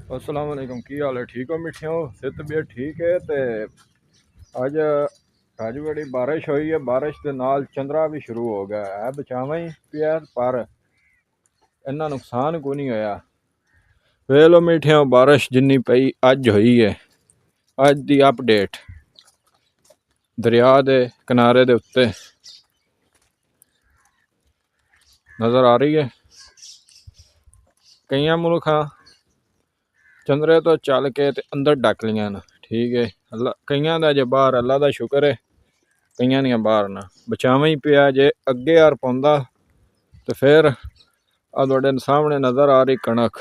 अस्सलाम वालेकुम, की हाल है? ठीक हो मिठियो? से तबीयत ठीक है। तो अज अज बड़ी बारिश हुई है। बारिश के नाल चंद्रा भी शुरू हो गया है। बचावा ही पिया पर इन्ना नुकसान को नहीं होया। वे लो मिठियो, बारिश जिन्नी पई अज हुई है। अज दी अपडेट दरिया दे किनारे दे उत्ते नज़र आ रही है। कई मुल्क चंद्रे तो चल के ते अंदर डक लिया न। ठीक है, अल्लाह कई का अजे बाहर, अल्लाह का शुक्र है। कई दियां बाहर ना बचावा ही पिया। जे अगे यार पाँदा तो फिर तुहाडे सामने नज़र आ रही कणक,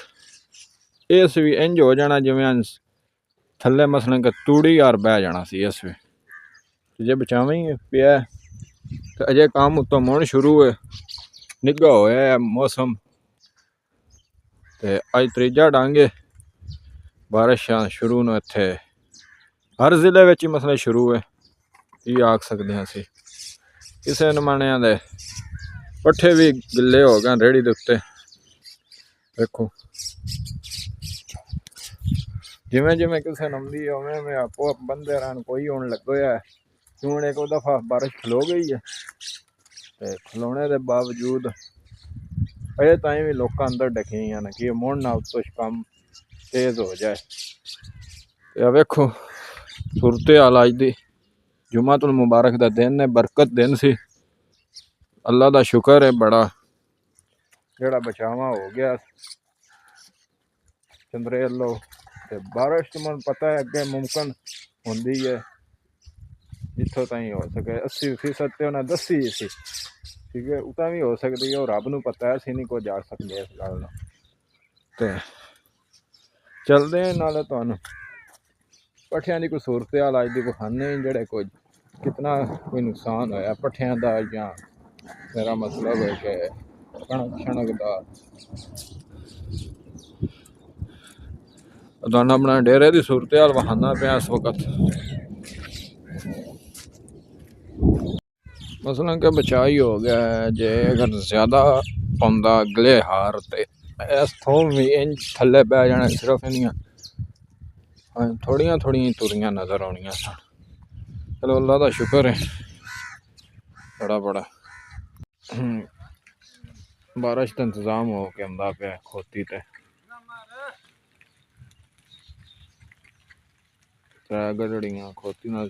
इस भी इंज हो जाना जिवें थले मसलन के तूड़ी यार बह जाना सी। इस भी जे बचावा ही पिया तो अजे काम उत्तों मुड़ शुरू है। निगा होया है मौसम ते अज त्रीजा डंग है। बारिशां शुरू न इत्थे हर जिले में ही मसले शुरू है। ये आख सकते हैं असी। किसी नमाणिया दे पट्ठे भी गिले हो गए रेहड़ी दे उत्ते। देखो जिमें जिमें किसी नमदी है उवें उवें आपो आप बंदे रहन। कोई होने लगे है क्यों एक दफा बारिश खलो गई है ते खलोने के बावजूद अजे ताई भी लोग अंदर डके हैं कि मुड़ ना उत्तो कम तेज हो जाए। वेखो सूरत हाल अज दी। जुम्मतुल मुबारक का दिन है, बरकत दिन सी। अल्लाह का शुक्र है बड़ा जेड़ा बचावा हो गया चंद्रे लो। बारिश तो मन पता है अगे मुमकिन होंदी है जिथों ताई हो सके। 80% तो उन्हें दसी सी। ठीक है, उतना भी हो सकती है। रब नूं पता है, असीं नहीं कुछ जा सकते इस गल नूं। ते चलदे नाले तुहानूं पट्ठियां की कोई सूरत हाल अज दी विखाने जेड़े कोई कितना कोई नुकसान होया पट्ठियां दा, या मेरा मतलब है कि कणक शणक दा। तुहानूं अपना डेरे की सूरत हाल विखाना पिया इस वक्त। मसलन के बचा ही हो गया है। जे अगर ज्यादा पौंदा अगले हार ते इस थों भी इंज थले बह जाना। सिर्फ इनियां थोड़ियां थोड़ियां तुरियां नजर आउणियां सन। चलो अल्लाह का शुक्र है बड़ा बड़ा बारिश का इंतजाम हो के आंदा पिया खोती ते। त्रै गडड़ियां खोती नाल